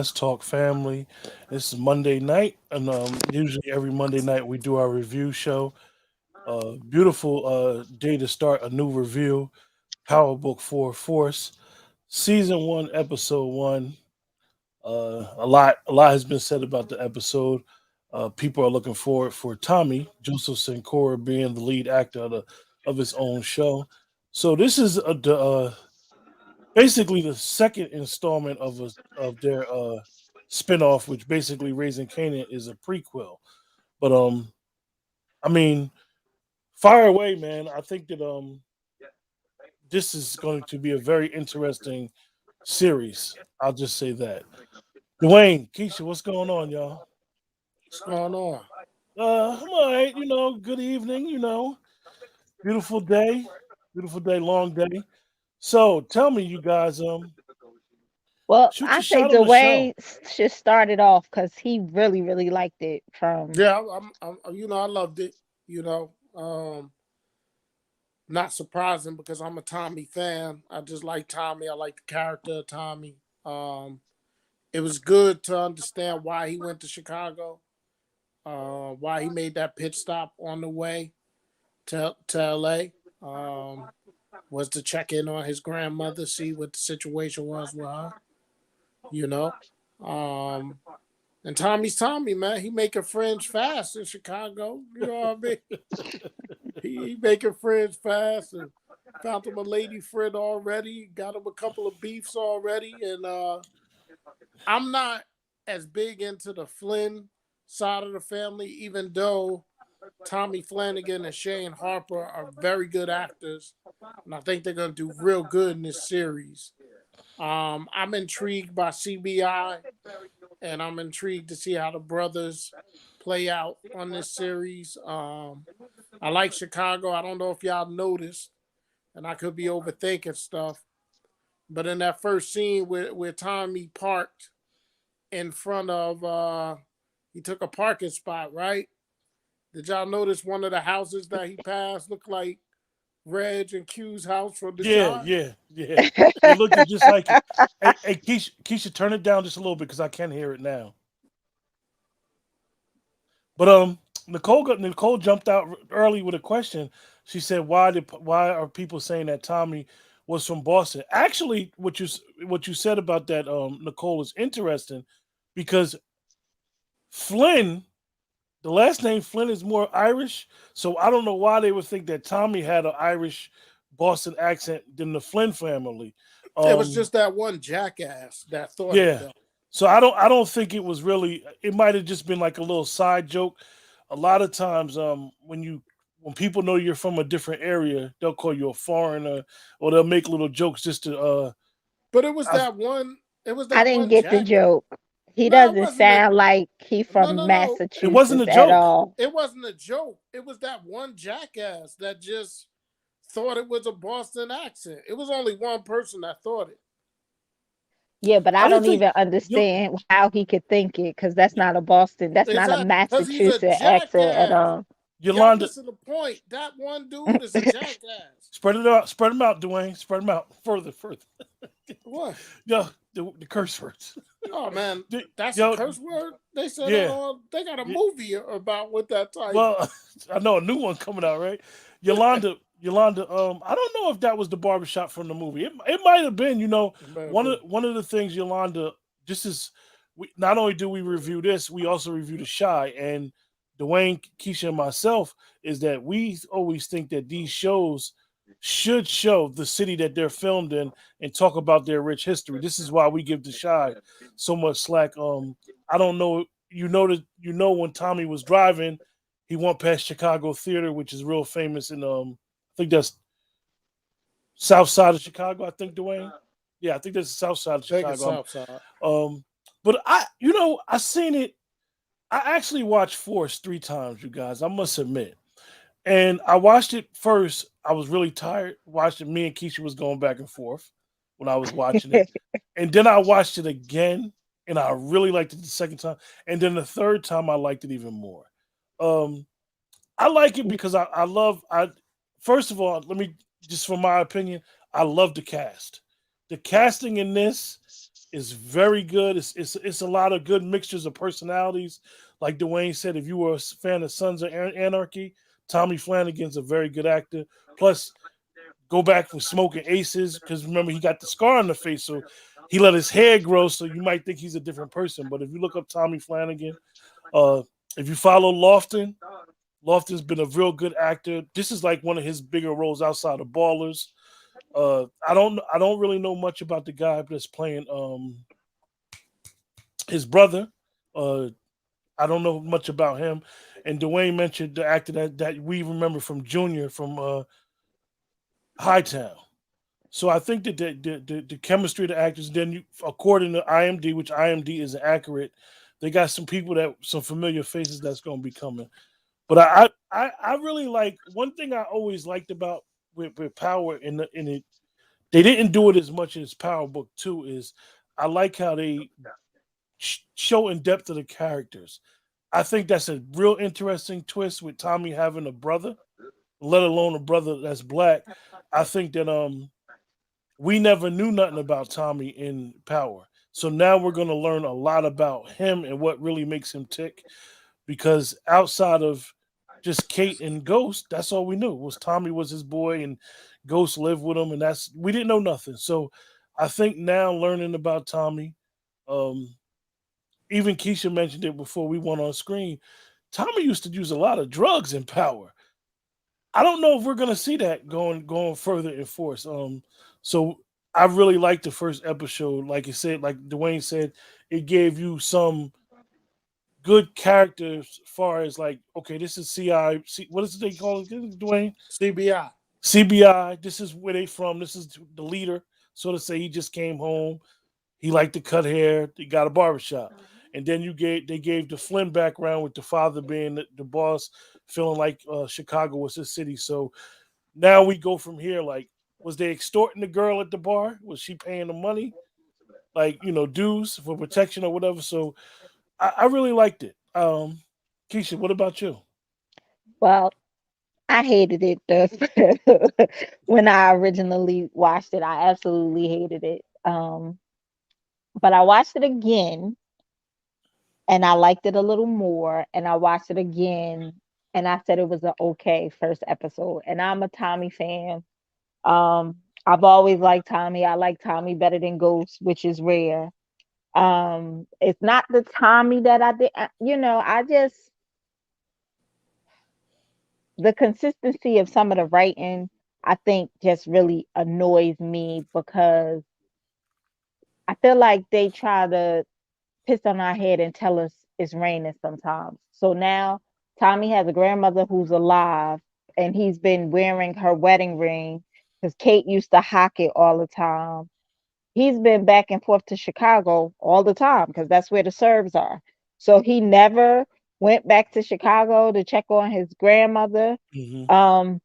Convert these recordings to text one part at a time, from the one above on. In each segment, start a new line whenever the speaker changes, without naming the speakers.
Let's Talk Family. This is Monday night, and usually every Monday night we do our review show. Beautiful day to start a new review. Power Book 4 Force, Season 1, Episode 1. A lot has been said about the episode. People are looking forward for Tommy Joseph Sincora being the lead actor of his own show. So this is basically the second installment of their spinoff, which basically Raising Canaan is a prequel. But I mean, fire away, man. I think that this is going to be a very interesting series. I'll just say that. Dwayne, Keisha, what's going on, y'all?
What's going on?
I'm all right. Good evening. Beautiful day, long day. So tell me, you guys,
Well,
shoot
I
your
say
shot on the show.
Dwayne should start it off because he really, really liked it from.
Yeah, I loved it. You know, not surprising because I'm a Tommy fan. I just like Tommy. I like the character of Tommy. Um, it was good to understand why he went to Chicago, why he made that pit stop on the way to LA. Was to check in on his grandmother, see what the situation was with her. You know, um, and Tommy's Tommy, man. He making friends fast in Chicago. You know what I mean? He making friends fast and found him a lady friend already. Got him a couple of beefs already. And I'm not as big into the Flynn side of the family, even though Tommy Flanagan and Shane Harper are very good actors. And I think they're going to do real good in this series. I'm intrigued by CBI, and I'm intrigued to see how the brothers play out on this series. I like Chicago. I don't know if y'all noticed, and I could be overthinking stuff, but in that first scene where Tommy parked in front of, he took a parking spot, right? Did y'all notice one of the houses that he passed looked like Reg and Q's house from The
Yeah,
Shot?
yeah, yeah. It looked just like it. Hey, Keisha, turn it down just a little bit because I can't hear it now. But Nicole jumped out early with a question. She said, why are people saying that Tommy was from Boston?" Actually, what you said about that, Nicole, is interesting because Flynn, the last name Flynn, is more Irish. So I don't know why they would think that Tommy had an Irish Boston accent than the Flynn family.
It was
Um,
just that one jackass that thought it,
yeah.
though.
So I don't think it was really. It might have just been like a little side joke. A lot of times, when people know you're from a different area, they'll call you a foreigner, or they'll make little jokes just to.
But it was
I,
that one. It was
I
that
didn't
one
get the
jackass.
joke. He
No, it
doesn't
wasn't a.
sound like he
No,
from
no, no.
it wasn't a
Massachusetts at
joke.
all.
It wasn't a joke. It was that one jackass that just thought it was a Boston accent. It was only one person that thought it.
Yeah, but
I
I
didn't
don't
think
even
you.
understand how he could think it because that's not a Boston, that's not a
Exactly, because he's a
Massachusetts accent at
jackass.
all.
Y'all
Yolanda,
missing the point. That one dude is a jackass.
spread them out, Dwayne, spread them out further.
What?
Yo, the curse words.
Oh man,
The-
that's a
Yo,
curse word. They said that
yeah.
on. They got a movie about with that title.
Well, I know a new one coming out, right? Yolanda. I don't know if that was the barbershop from the movie. It might have been.
Man,
One of the things, Yolanda. This is we not only do we review this, we also review the Shy and Dwayne, Keisha, and myself. Is that we always think that these shows should show the city that they're filmed in and talk about their rich history. This is why we give the Shy so much slack. I don't know. When Tommy was driving, he went past Chicago Theater, which is real famous in I think that's south side of Chicago. I think, Dwayne. Yeah, I think that's the south side of
take it
Chicago.
south side.
Um, but I seen it. I actually watched Force 3 times, you guys. I must admit. And I watched it first. I was really tired. Watched it. Me and Keisha was going back and forth when I was watching it. And then I watched it again, and I really liked it the second time. And then the third time, I liked it even more. Um, I like it because I love. First of all, let me just from my opinion, I love the cast. The casting in this is very good. It's a lot of good mixtures of personalities. Like Dwayne said, if you were a fan of Sons of Anarchy, Tommy Flanagan's a very good actor. Plus, go back from Smoking Aces because remember he got the scar on the face, so he let his hair grow. So you might think he's a different person, but if you look up Tommy Flanagan, uh, if you follow Lofton, Lofton's been a real good actor. This is like one of his bigger roles outside of Ballers. I don't really know much about the guy that's playing his brother. Uh, I don't know much about him. And Dwayne mentioned the actor that we remember from Junior from Hightown. So I think that the chemistry of the actors, then you, according to IMD, which IMD is accurate, they got some people that some familiar faces that's going to be coming. But I really like one thing I always liked about with Power in it. They didn't do it as much as Power Book Two is. I like how they show in depth of the characters. I think that's a real interesting twist with Tommy having a brother, let alone a brother that's black. I think that we never knew nothing about Tommy in Power. So now we're going to learn a lot about him and what really makes him tick. Because outside of just Kate and Ghost, that's all we knew was Tommy was his boy and Ghost lived with him, and that's we didn't know nothing. So I think now learning about Tommy, um, even Keisha mentioned it before we went on screen. Tommy used to use a lot of drugs in Power. I don't know if we're gonna see that going further in force. So I really liked the first episode. Like you said, like Dwayne said, it gave you some good characters as far as like, okay, this is what is it they call it, Dwayne?
CBI.
CBI. This is where they from. This is the leader. So to say, he just came home. He liked to cut hair. He got a barbershop. And then they gave the Flynn background with the father being the boss, feeling like Chicago was his city. So now we go from here. Like, was they extorting the girl at the bar? Was she paying the money? Like, dues for protection or whatever. So I really liked it. Keisha, what about you?
Well, I hated it when I originally watched it. I absolutely hated it. But I watched it again and I liked it a little more. And I watched it again and I said it was an okay first episode. And I'm a Tommy fan. I've always liked Tommy. I like Tommy better than Ghost, which is rare. It's not the Tommy that I did, I just the consistency of some of the writing, I think just really annoys me because I feel like they try to piss on our head and tell us it's raining sometimes. So now Tommy has a grandmother who's alive and he's been wearing her wedding ring because Kate used to hock it all the time. He's been back and forth to Chicago all the time because that's where the Serbs are. So he never went back to Chicago to check on his grandmother.
Hmm.
Um,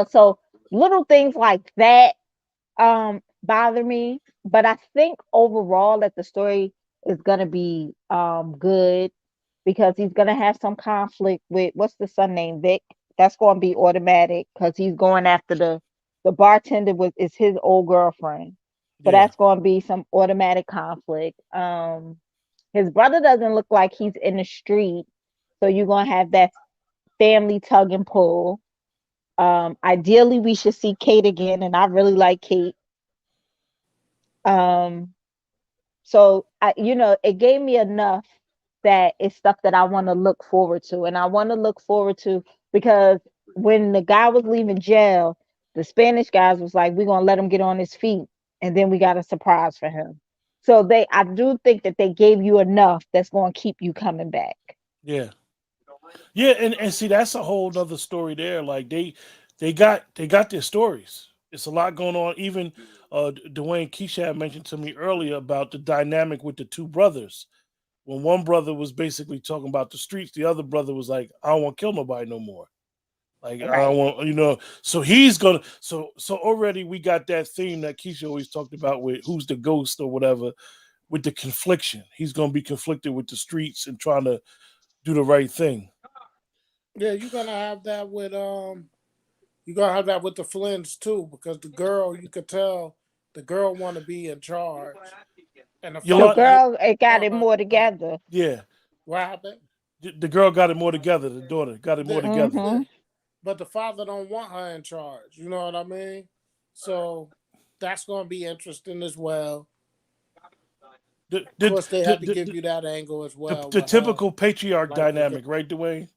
so little things like that bother me, but I think overall that the story is gonna be good because he's gonna have some conflict with what's the son named Vic. That's gonna be automatic because he's going after the bartender with is his old girlfriend. So
Yeah.
that's gonna be some automatic conflict. His brother doesn't look like he's in the street, so you're gonna have that family tug and pull. Ideally we should see Kate again, and I really like Kate. Um, so it gave me enough that it's stuff that I want to look forward to. And I want to look forward to because when the guy was leaving jail, the Spanish guys was like, we're gonna let him get on his feet, and then we got a surprise for him. So I do think that they gave you enough that's gonna keep you coming back.
Yeah. Yeah, and see that's a whole nother story there. Like they got their stories. It's a lot going on. Even Dwayne Keisha had mentioned to me earlier about the dynamic with the two brothers. When one brother was basically talking about the streets, the other brother was like, "I don't want to kill nobody no more." Like I don't
Right.
want, So he's gonna. So already we got that theme that Keisha always talked about with who's the ghost or whatever. With the confliction, he's gonna be conflicted with the streets and trying to do the right thing.
Yeah, you're gonna have that with the Flynns too, because the girl, you could tell the girl want to be in charge. And the
The
father,
girl it got it
uh,
more together.
Yeah,
what happened?
the girl got it more together. The daughter got it more
Yeah,
together.
yeah.
Mm-hmm.
But the father don't want her in charge. You know what I mean? So that's gonna be interesting as well.
The
Of course, they had to
the,
give
the,
you that angle as well
the
with her.
typical patriarch
Like the
dynamic, right, Dwayne?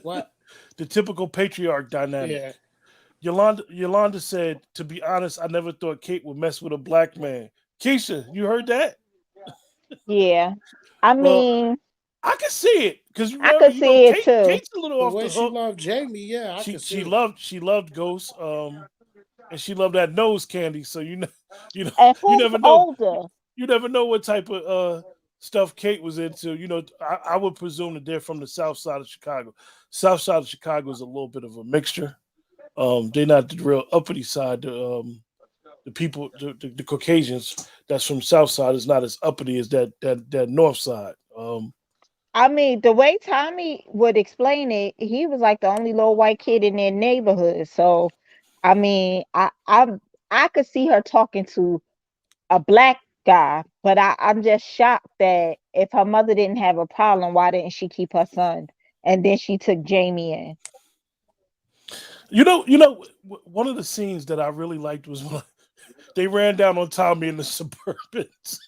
what?
The typical patriarch dynamic.
Yeah.
Yolanda said, "To be honest, I never thought Kate would mess with a black man." Keisha, you heard that?
Yeah. I
Well,
mean,
I can see it because
I
remember,
could see it too.
Kate's a little
The
off
way
the
she
hook.
loved Jamie, yeah, I
She
could
she
see it.
loved she loved Ghost, and she loved that nose candy. So you know,
And
you
who's
never know,
older?
you never know what type of stuff Kate was into. You know, I would presume that they're from the South Side of Chicago. South Side of Chicago is a little bit of a mixture. They're not the real uppity side. The people, the Caucasians that's from South Side is not as uppity as that North Side.
I mean, the way Tommy would explain it, he was like the only little white kid in their neighborhood. So, I mean, I could see her talking to a black guy, but I'm just shocked that if her mother didn't have a problem, why didn't she keep her son? And then she took Jamie in.
One of the scenes that I really liked was when they ran down on Tommy in the Suburbans.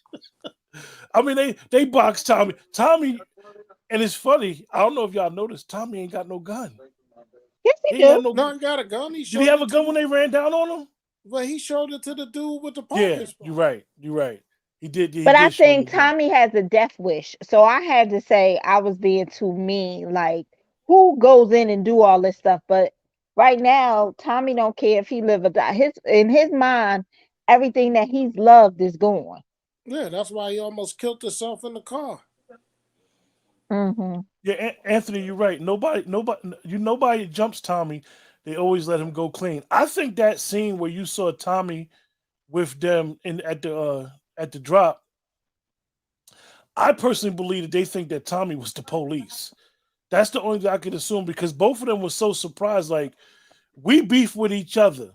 I mean, they boxed Tommy. Tommy, and it's funny. I don't know if y'all noticed. Tommy ain't got no gun.
Yes,
He
he
ain't got
do.
no.
No, he got a gun. He
Did he
showed
have a
it to
gun when
the
they ran down on him?
well, he showed it to the dude with the
Yeah,
parking
you're
spot.
right. You're right. He did. He
But I
did show him
think
the gun.
Tommy has a death wish. So I had to say I was being too mean. Like, who goes in and do all this stuff? But right now, Tommy don't care if he live or die. His in his mind, everything that he's loved is gone.
Yeah, that's why he almost killed himself in the car.
Hmm.
Yeah, Anthony, you're right. Nobody jumps Tommy. They always let him go clean. I think that scene where you saw Tommy with them in at the drop, I personally believe that they think that Tommy was the police. That's the only thing I could assume because both of them were so surprised. Like we beef with each other.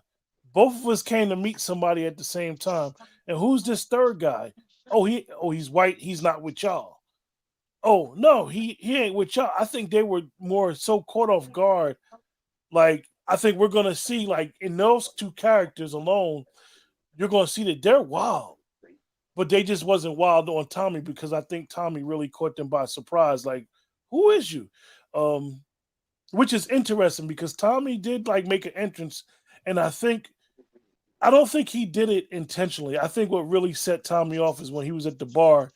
Both of us came to meet somebody at the same time. And who's this third guy? He's white. He's not with y'all. Oh no, he ain't with y'all. I think they were more so caught off guard. Like I think we're gonna see like in those two characters alone, you're gonna see that they're wild, but they just wasn't wild on Tommy because I think Tommy really caught them by surprise. Like, who is you? Um, which is interesting because Tommy did like make an entrance, and I don't think he did it intentionally. I think what really set Tommy off is when he was at the bar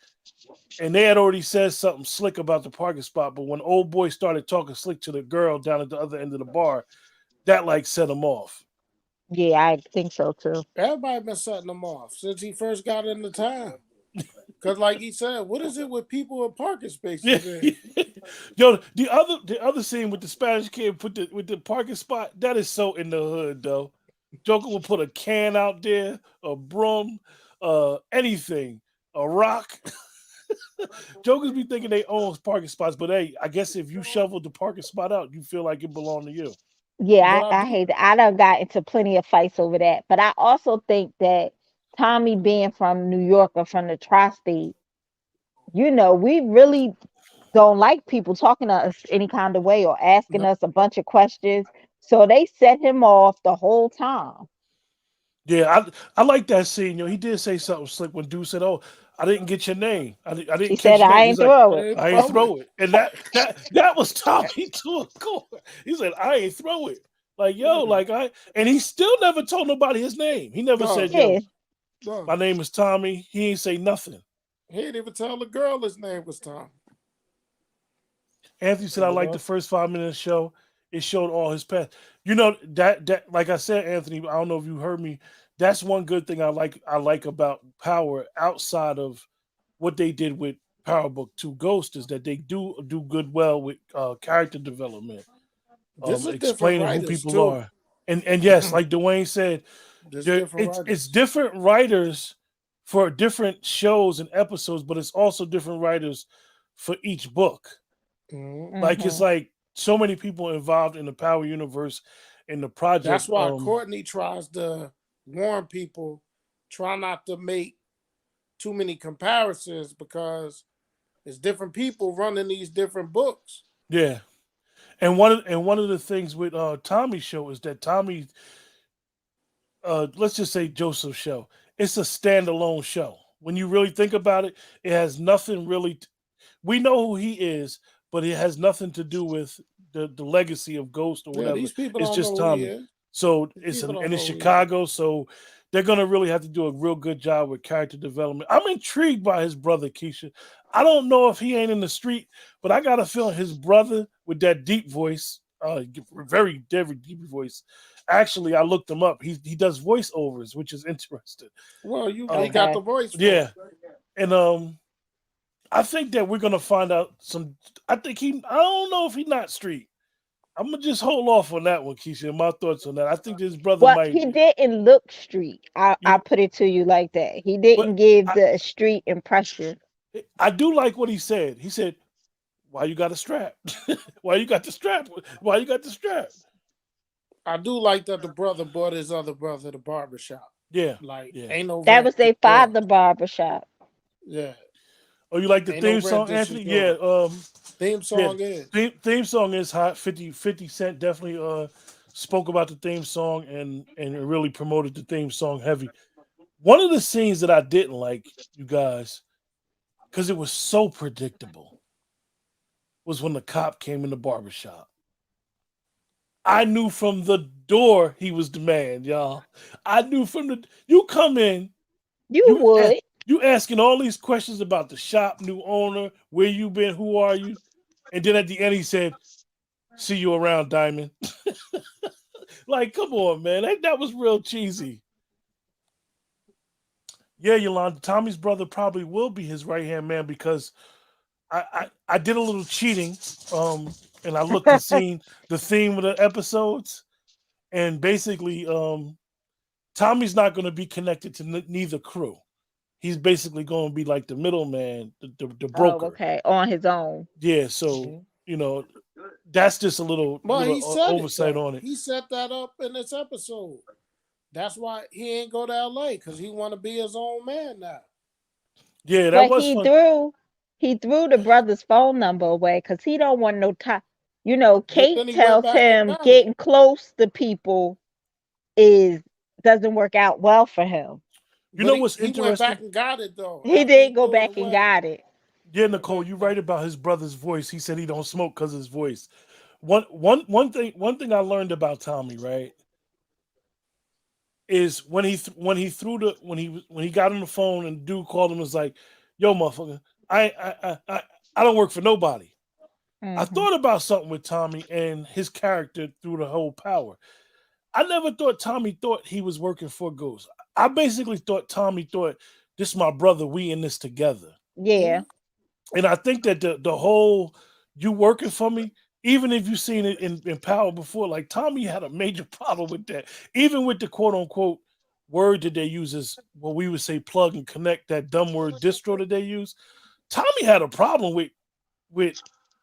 and they had already said something slick about the parking spot, but when old boy started talking slick to the girl down at the other end of the bar, that like set him off.
Yeah, I think so too.
Everybody been setting him off since he first got into town. Cause like he said, what is it with people in parking
Yeah.
spaces there?
Yo, the other scene with the Spanish kid with the parking spot, that is so in the hood though. Joker will put a can out there, a broom, anything, a rock. Jokers be thinking they own parking spots, but hey, I guess if you shoveled the parking spot out, you feel like it belonged to you.
Yeah,
But I
I
do
hate that. I done got into plenty of fights over that. But I also think that Tommy being from New York or from the tri-state, we really don't like people talking to us any kind of way or asking
no,
us a bunch of questions. So they set him off the whole time.
Yeah, I like that scene. He did say something slick when dude said, "Oh, I didn't get your name. I
She
didn't catch
said,
your
I
name."
ain't
He's like,
throw it.
they
"I ain't
throw it.
throw it," and that was Tommy to a core. He said, "I ain't throw it." Like yo,
Yeah.
and he still never told nobody his name. He never said,
No,
"Yo,
Yeah.
no.
my name is Tommy." He ain't say nothing.
He didn't even tell the girl his name was Tom.
Anthony said, "I
You
liked the
know?
first 5 minutes of the show. It showed all his past." You know that like I said, Anthony. I don't know if you heard me. That's one good thing I like about Power outside of what they did with Power Book Two Ghost is that they do good well with character development,
This is different
explaining who
writers
people
too.
are, and yes, like Dwayne said,
There's different
it's
writers.
different writers for different shows and episodes, but it's also different writers for each book.
Mhm.
Like it's
Hmm.
like so many people involved in the Power universe in the
That's
project.
why Courtney tries to warn people, try not to make too many comparisons because it's different people running these different books.
Yeah. And one of the things with Tommy's show is that Tommy, let's just say Joseph's show, it's a standalone show. When you really think about it, it has nothing really. We know who he is, but it has nothing to do with the legacy of Ghost or
Yeah,
whatever.
these people
It's
don't
just
know who he
Tommy.
is.
So
These
it's
people don't
and it's
know who he is.
Chicago, so they're gonna really have to do a real good job with character development. I'm intrigued by his brother Keisha. I don't know if he ain't in the street, but I got a feeling his brother with that deep voice, very deep voice. Actually, I looked him up. He does voiceovers, which is interesting.
Well, he
Um,
got the
Okay.
voice for
yeah,
it.
and I think that we're gonna find out some. I think he. I don't know if he's not street. I'm gonna just hold off on that one, Keisha. My thoughts on that. I think his brother
Well,
might.
he didn't look street.
You
I
know,
put it to you like that. He
but
didn't give
I,
the street impression.
I do like what he said. He said, "Why you got a strap? Why you got the strap? Why you got the strap?"
I do like that the brother bought his other brother the barbershop.
Yeah,
Like,
yeah.
ain't no
That
rent
was
just
their
yet.
father barbershop.
Yeah,
Oh, you like the
ain't no
theme
rent
song,
just as
Anthony? Yeah.
yours. Theme
Yeah.
song is.
Theme song is hot. 50 Cent definitely spoke about the theme song and really promoted the theme song heavy. One of the scenes that I didn't like, you guys, because it was so predictable, was when the cop came in the barbershop. I knew from the door he was the man, y'all. I knew from the you come in,
You
you a-
would.
you asking all these questions about the shop, new owner, where you been, who are you, and then at the end he said, "See you around, Diamond." Like, come on, man, that was real cheesy. Yeah, Yolanda, Tommy's brother probably will be his right hand man because I did a little cheating, and I looked and seen the theme of the episodes, and basically, Tommy's not going to be connected to neither crew. He's basically going to be like the middleman, the
Oh,
broker.
okay. On his own.
Yeah, so
Mhm.
you know that's just a little
Well, he said it
oversight
though.
on it.
He set that up in this episode. That's why he ain't go to LA because he want to be his own man now.
Yeah, that
But
was fun.
he threw the brother's phone number away because he don't want no time.
But
Kate
then he went
tells
back and
him
got it.
getting close to people is doesn't work out well for him.
You
But
know
he,
what's
he went
interesting?
back and got it though.
He
After he
did go
threw it
back and
away,
got it.
Yeah,
he went
Nicole,
back
you're
and got
right
it.
about his brother's voice. He said he don't smoke because of his voice. One thing I learned about Tommy, right, is when he threw the when he got on the phone and dude called him and was like, "Yo, motherfucker, I don't work for nobody." I
Hmm.
thought about something with Tommy and his character through the whole power. I never thought Tommy thought he was working for Ghost. I basically thought Tommy thought this is my brother. We in this together.
Yeah.
Mhm.
And I think that the whole you working for me, even if you've seen it in Power before, like Tommy had a major problem with that. Even with the quote unquote word that they use is what we would say plug and connect, that dumb word distro that they use. Tommy had a problem with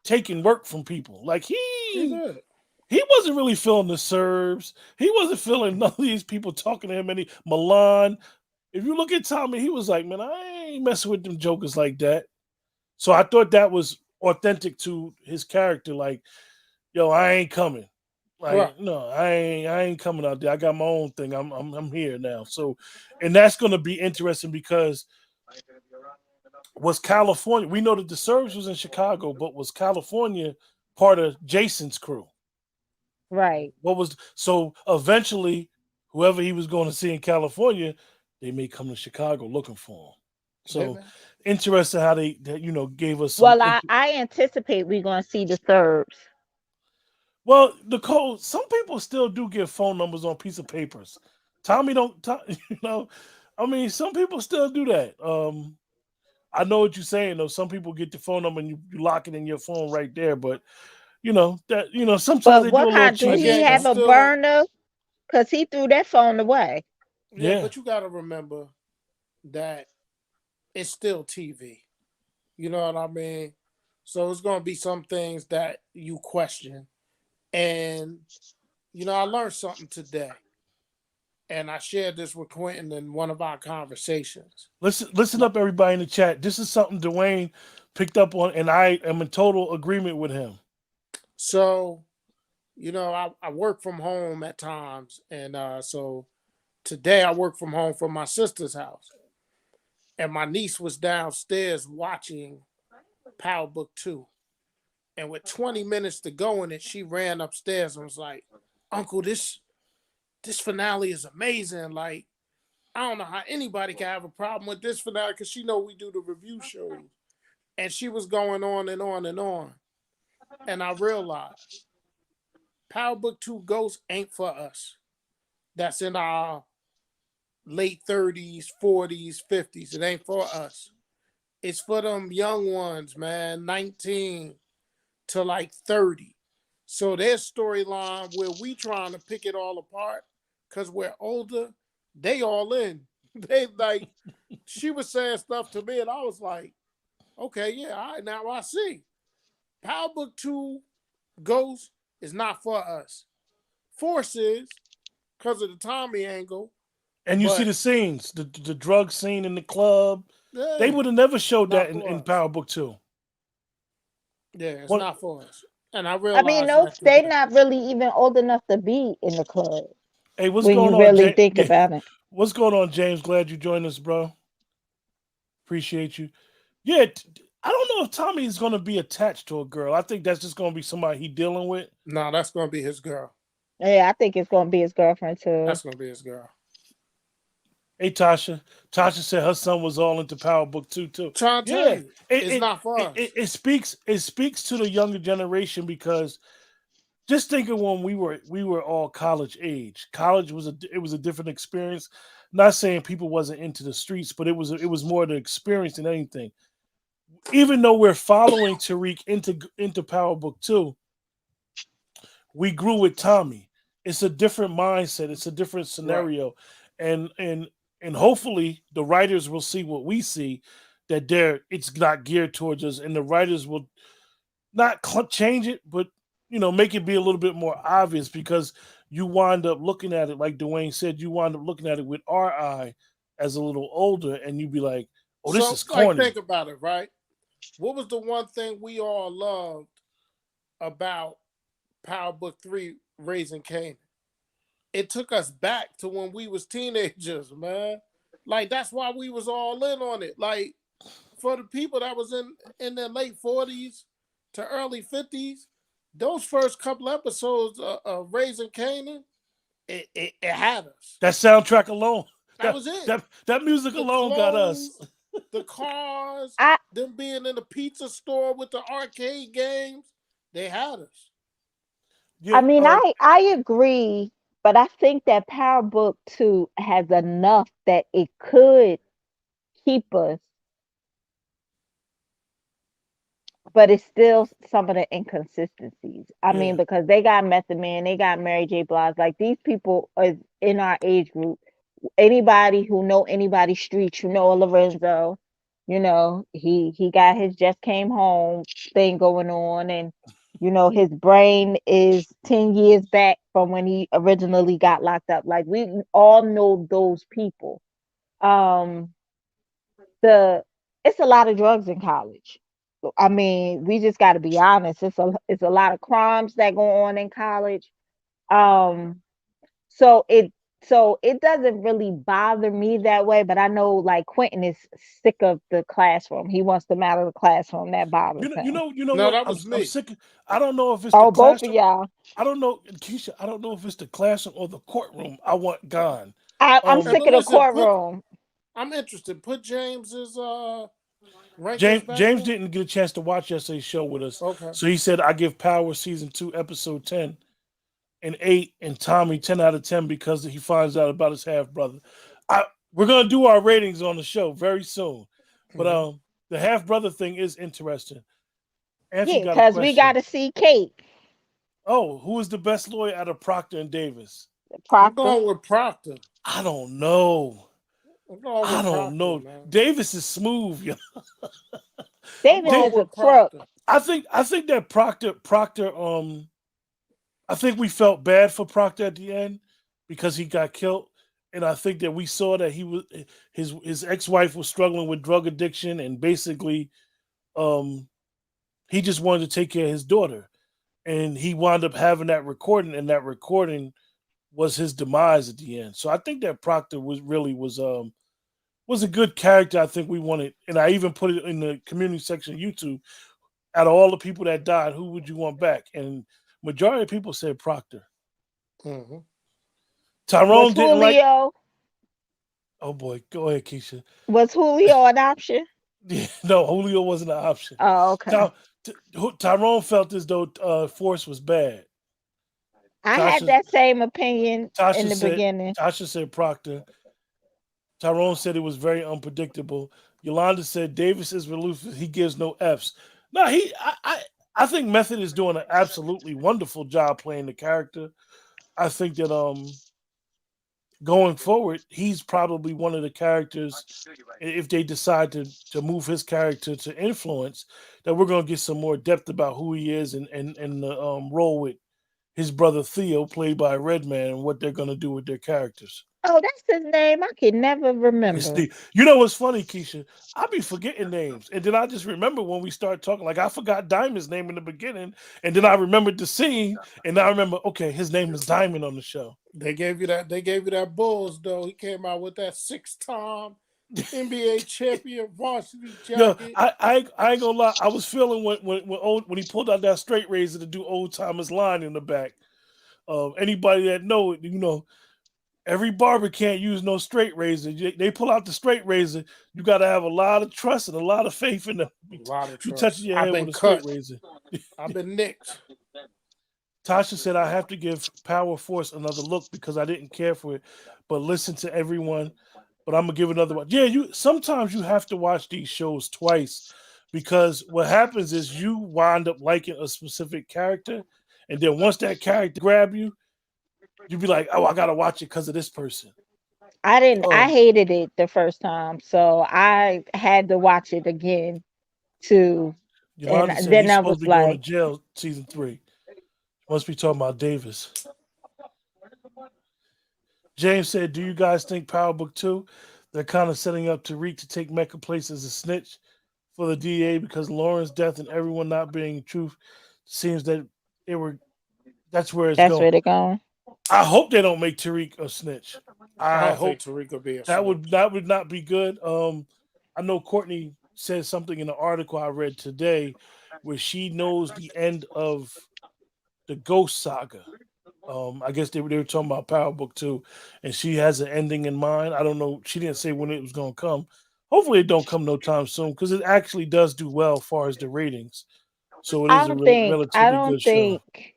taking work from people. Like
He did.
he wasn't really feeling the Serbs. He wasn't feeling none of these people talking to him any Milan. If you look at Tommy, he was like, man, I ain't messing with them jokers like that. So I thought that was authentic to his character. Like, yo, I ain't coming.
Right.
Like, no, I ain't coming out there. I got my own thing. I'm here now. So, and that's gonna be interesting because was California? We know that the Serbs was in Chicago, but was California part of Jason's crew?
Right.
What was so eventually, whoever he was going to see in California, they may come to Chicago looking for him.
Hey
So
man.
interesting how they that gave us some.
Well, I anticipate we're gonna see the Serbs.
Well, Nicole, some people still do get phone numbers on piece of papers. Tommy don't, you know. I mean, some people still do that. I know what you're saying though. Some people get the phone number and you lock it in your phone right there. But sometimes
But
they do
what
a little
kind do
cheesy
he
Again, you
have
stuff.
a
still
burner? Cause he threw that phone away.
yeah,
Yeah,
but you got to remember that it's still TV. You know what I mean? So it's gonna be some things that you question. And I learned something today. And I shared this with Quentin in one of our conversations.
Listen up, everybody in the chat. This is something Dwayne picked up on, and I am in total agreement with him.
So, I work from home at times. And so today I work from home from my sister's house. And my niece was downstairs watching Power Book 2. And with 20 minutes to go in it, she ran upstairs and was like, Uncle, this finale is amazing. Like, I don't know how anybody can have a problem with this finale because she know we do the review shows. And she was going on and on and on. And I realized Power Book 2 Ghost ain't for us. That's in our late 30s, 40s, 50s. It ain't for us. It's for them young ones, man, 19 to like 30. So their storyline where we trying to pick it all apart because we're older, they all in. They like, she was saying stuff to me and I was like, okay, yeah, all right, now I see. Power Book 2 Ghost is not for us. Force is because of the Tommy angle.
And you see the scenes, the drug scene in the club. Yeah, they would have never showed that in Power Book 2.
Yeah, it's not for us. And I realized
they're not really even old enough to be in the club.
Hey, what's
when
going
you
on,
really think about it.
What's going on, James? Glad you joined us, bro. Appreciate you. Yeah, I don't know if Tommy is going to be attached to a girl. I think that's just going to be somebody he dealing with.
No, that's going to be his girl.
Yeah, I think it's going to be his girlfriend too.
That's going to be his girl.
Hey, Tasha. Tasha said her son was all into Power Book 2 too.
Yeah, it's not for us.
It speaks to the younger generation because just thinking when we were all college age. College was a different experience. Not saying people wasn't into the streets, but it was more the experience than anything. Even though we're following Tariq into Power Book 2, we grew with Tommy. It's a different mindset. It's a different scenario, right. And hopefully the writers will see what we see, that it's not geared towards us, and the writers will not change it, but make it be a little bit more obvious, because you wind up looking at it like Dwayne said. You wind up looking at it with our eye as a little older, and you'd be like, "Oh, this is corny."
Like, think about it, right? What was the one thing we all loved about Power Book 3, Raising Kanan? It took us back to when we was teenagers, man. Like, that's why we was all in on it. Like, for the people that was in their late 40s to early 50s, those first couple episodes of Raising Kanan, it had us.
That soundtrack alone.
That was it.
That music alone got us.
The cars, them being in the pizza store with the arcade games, they had us.
Yeah, I mean, I agree, but I think that Power Book 2 has enough that it could keep us, but it's still some of the inconsistencies. I mean, because they got Method Man, they got Mary J. Blige. Like, these people are in our age group. Anybody who know anybody streets, Lorenzo, he got his just came home thing going on, and his brain is 10 years back from when he originally got locked up. Like, we all know those people. It's a lot of drugs in college. I mean, we just got to be honest. It's a lot of crimes that go on in college. So it doesn't really bother me that way, but I know, like, Quentin is sick of the classroom. He wants them out of the classroom. That bothers him.
No,
what? That was me.
I'm sick. I don't know if it's
the both of y'all.
I don't know, Keisha. I don't know if it's the classroom or the courtroom. I want gone.
I'm sick of the courtroom.
I'm interested. Put James's
James didn't get a chance to watch yesterday's show with us.
Okay.
So he said, I give Power Season 2, Episode 10 and 8, and Tommy 10 out of 10 because he finds out about his half brother. We're gonna do our ratings on the show very soon, but the half brother thing is interesting.
Because we got to see Kate.
Oh, who is the best lawyer out of Proctor and Davis?
Proctor. I'm going with Proctor.
I don't know.
I
don't know.
Man.
Davis is smooth, yo.
Davis is a crook.
I think that Proctor. I think we felt bad for Proctor at the end because he got killed, and I think that we saw that his ex-wife was struggling with drug addiction, and basically, um, he just wanted to take care of his daughter, and he wound up having that recording, and that recording was his demise at the end. So I think that Proctor was a good character. I think we wanted, and I even put it in the community section of YouTube. Out of all the people that died, who would you want back? And majority of people said Proctor.
Mm-hmm.
Was
Tyrone didn't like.
Julio
Oh boy, go ahead, Keisha.
was Julio an option?
Yeah, no, Julio wasn't an option.
Oh, okay.
Ty, Tyrone felt as though Force was bad.
I had
Tasha
that same opinion in
Tasha
the
said
beginning.
Tasha said Proctor. Tyrone said it was very unpredictable. Yolanda said Davis is ruthless. He gives no Fs. No, I think Method is doing an absolutely wonderful job playing the character. I think that going forward, he's probably one of the characters, if they decide to move his character to influence, that we're gonna get some more depth about who he is, and the role with his brother Theo, played by Redman, and what they're gonna do with their characters.
Oh, that's his name. I can never
It's
remember.
the, you know what's funny, Keisha? I be forgetting names, and then I just remember when we start talking. Like I forgot Diamond's name in the beginning, and then I remembered the scene, and I remember, okay, his name is Diamond on the show.
They gave you that. They gave you that Bulls though. He came out with that 6-time NBA champion varsity
Yo,
jacket.
I ain't gonna lie. I was feeling when he pulled out that straight razor to do Old Timers line in the back. Anybody that know it, every barber can't use no straight razor. They pull out the straight razor. You got to have a lot of trust and a lot of faith in them.
A lot of
You
trust.
touching your
I've
head
been
with a straight
cut.
razor.
I've been nicked.
Tasha said, I have to give Power Force another look because I didn't care for it, but listen to everyone. But I'm gonna give another one. Yeah, sometimes you have to watch these shows twice, because what happens is you wind up liking a specific character, and then once that character grab you, you be like, oh, I gotta watch it because of this person.
I didn't. I
Um,
hated it the first time, so I had to watch it again too. And
Yolanda said
then
he's
I
supposed
was
to be going to
like,
jail season 3. Must be talking about Davis. James said, do you guys think Power Book 2, they're kind of setting up Tariq to take Mecca place as a snitch for the DA, because Lauren's death and everyone not being truth seems that it were that's where it's
"That's
going.
where they're going."
I hope they don't make Tariq a snitch.
I
I
don't think
hope
Tariq will be a
that
snitch.
would not be good. I know Courtney said something in the article I read today where she knows the end of the Ghost Saga. I guess they were talking about Power Book 2, and she has an ending in mind. I don't know. She didn't say when it was going to come. Hopefully, it don't come no time soon, because it actually does do well as far as the ratings. So it is a
I
relatively
don't
good show.
think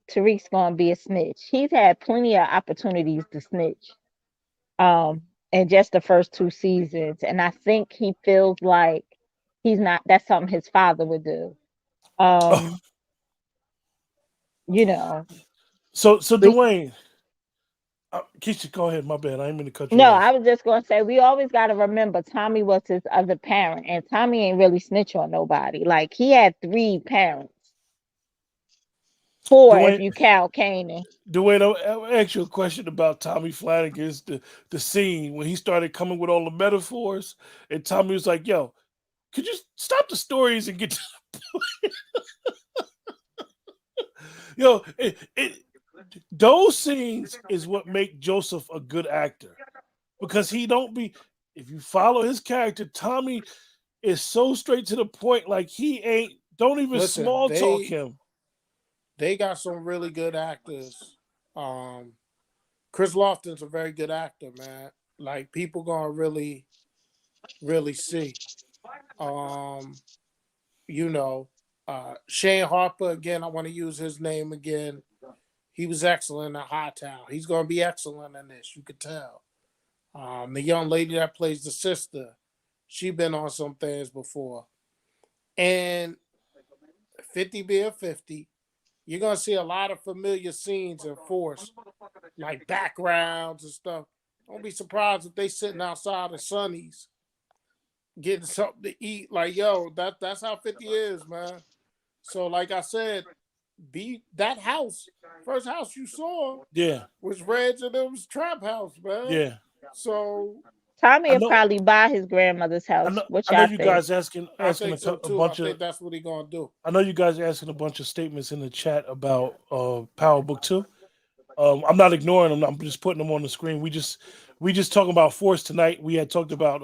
Tariq's gonna be a snitch. He's had plenty of opportunities to snitch. Um, in just the first 2 seasons, and I think he feels like he's not. That's something his father would do.
Oh,
Um, you know,
so
we
Dwayne, Keisha, go ahead. My bad. I ain't mean to cut you
No,
off.
I was just gonna say we always gotta remember Tommy was his other parent, and Tommy ain't really snitch on nobody. Like he had 3 parents, 4 if
Dwayne,
you count Kanan.
Dwayne, I'll ask you a question about Tommy Flanagan's the scene when he started coming with all the metaphors, and Tommy was like, "Yo, could you stop the stories and get to yo?" Those scenes is what make Joseph a good actor, because he don't be. If you follow his character, Tommy is so straight to the point. Like he ain't. Don't even
Listen,
small talk him.
they got some really good actors. Chris Lofton's a very good actor, man. Like people gonna really see. Um, you know, Shane Harper again. I want to use his name again. He was excellent in Hightown. He's gonna be excellent in this. You could tell. The young lady that plays the sister, she been on some things before. And 50 being 50, you're gonna see a lot of familiar scenes in Force, like backgrounds and stuff. Don't be surprised if they sitting outside of Sonny's getting something to eat. Like, yo, that's how 50 is, man. So, like I said, be that house First house you saw
Yeah,
was Reg, and it was Trap House, man.
yeah.
So
Tommy
I
will
know.
probably buy his grandmother's
I
house.
know.
What
I know
y'all
you
think?
guys asking
I
asking
think so
a
too. I
bunch of.
think that's what he gonna do.
I know you guys are asking a bunch of statements in the chat about Power Book 2. I'm not ignoring them. I'm just putting them on the screen. We just talking about Force tonight. We had talked about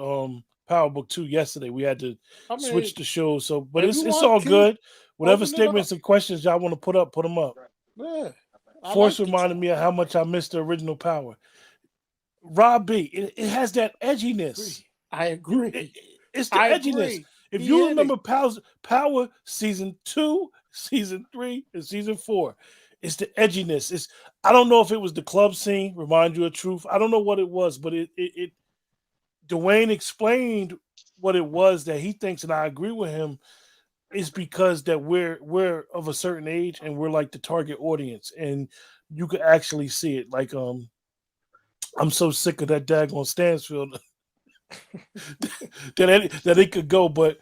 Power Book 2 yesterday. We had to
I mean,
switch the show. So, but
if you
it's
want
all
Q,
good. Whatever
open it up.
statements and questions y'all want to put up, put them up.
Yeah, I
Force
like the
reminded me of how much I missed the original Power. Rob B, it has that edginess.
I agree.
It's the
I
edginess.
agree.
If
He
you
hit
remember
it.
Power season 2, season 3, and season 4, it's the edginess. It's I don't know if it was the club scene, remind you of truth. I don't know what it was, but it Dwayne explained what it was that he thinks, and I agree with him, is because that we're of a certain age and we're like the target audience, and you could actually see it. Like I'm so sick of that daggone Stansfield that it could go, but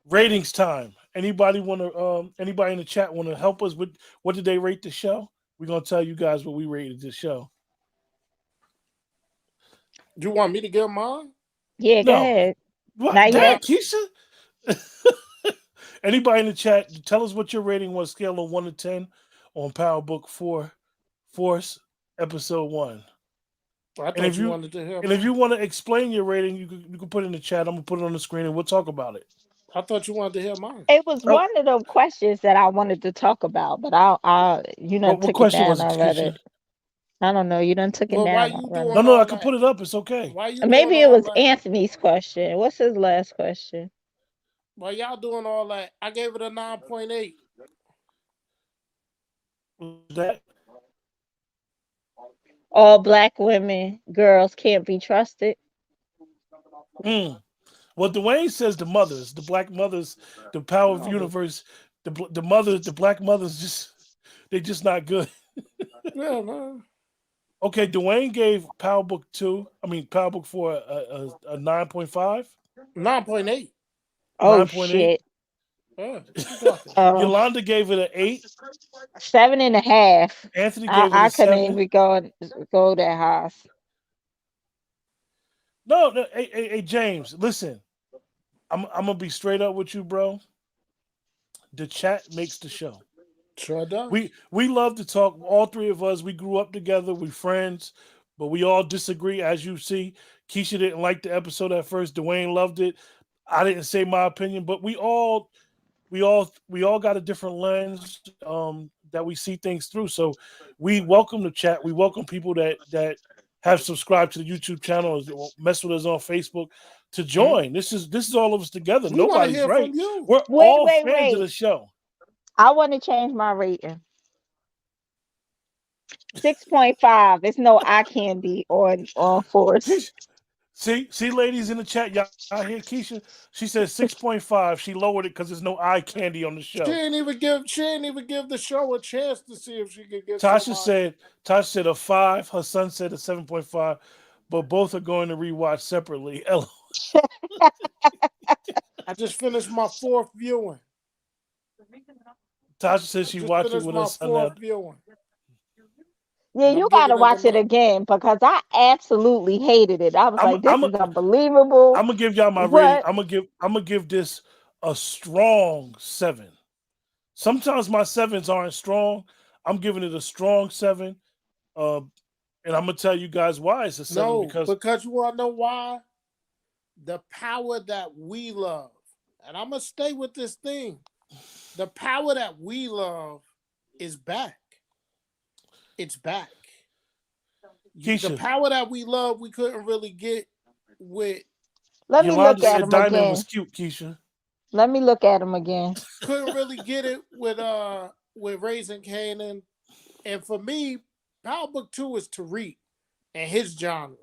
ratings time. Anybody in the chat want to help us with what did they rate the show? We're gonna tell you guys what we rated this show.
You want me to give mine?
Yeah, go
No.
ahead.
What?
Not
Dang,
yet.
Keisha? Anybody in the chat, tell us what your rating was, scale of 1 to 10 on Power Book 4 Force episode 1.
I
And
thought you wanted to hear
if
mine.
you want to explain your rating, you can put it in the chat. I'm gonna put it on the screen and we'll talk about it.
I thought you wanted to hear mine.
It was
Oh,
one of those questions that I wanted to talk about, but you done
what
took it
question
down
was it,
already.
Keisha?
I don't know. You done took it
Well, why
down
you
already.
No,
doing
no, I
all
can
that?
put it up. It's okay.
Why you doing
Maybe it
all
was
that?
Anthony's question. What's his last question?
Why y'all doing all that? I gave it a 9.8.
That
All black women, girls can't be trusted.
mm. Well, Dwayne says the mothers, the black mothers, the power of the
Mother.
universe, the mothers, the black mothers, they're just not good.
Yeah, man.
Okay, Dwayne gave Power Book 2, Power Book 4 a 9.5,
9.8.
Oh
9.8.
shit.
Yeah, what you talking?
Oh,
Yolanda gave it an 8.
7.5.
Anthony gave it
I
a
couldn't
7.
even go that high.
No, hey, James, listen. I'm gonna be straight up with you, bro. The chat makes the show.
Sure does.
We love to talk. All three of us, we grew up together. We friends, but we all disagree. As you see, Keisha didn't like the episode at first. Dwayne loved it. I didn't say my opinion, but we all got a different lens that we see things through. So we welcome the chat. We welcome people that have subscribed to the YouTube channel or mess with us on Facebook to join. This is all of us together.
We want to
Nobody's
hear
right.
from you.
We're
Wait,
all
wait,
fans of
wait.
the show.
I want to change my rating. 6.5. It's no eye candy on Force.
See, ladies in the chat, y'all hear Keisha? She says 6.5. She lowered it because there's no eye candy on the
She
show.
ain't even give the show a chance to see if she could get
Tasha
somebody.
said a 5. Her son said a 7.5, but both are going to rewatch separately.
I just finished my 4th viewing.
Tasha says
I
she
just
watched it
finished
with her
my
son
4th
now.
viewing.
Yeah,
And I'm
you gotta
giving it
watch it
a
again because I absolutely hated it. I was
I'm
like, this
I'm
is unbelievable.
I'm gonna give y'all my rating.
What?
I'm gonna give this a strong 7. Sometimes my 7s aren't strong. I'm giving it a strong 7. Uh, and I'm gonna tell you guys why it's a 7
no,
because
because you want to know why? The power that we love. And I'm going to stay with this thing. The power that we love is back. It's back. The
Keisha,
power that we love, we couldn't really get with,
Let me look
Yolanda
at
said
him
Diamond was
again.
cute, Keisha.
Let me look at him again.
couldn't really get it with Raising Canaan. And for me, Power Book 2 is Tariq and his genre.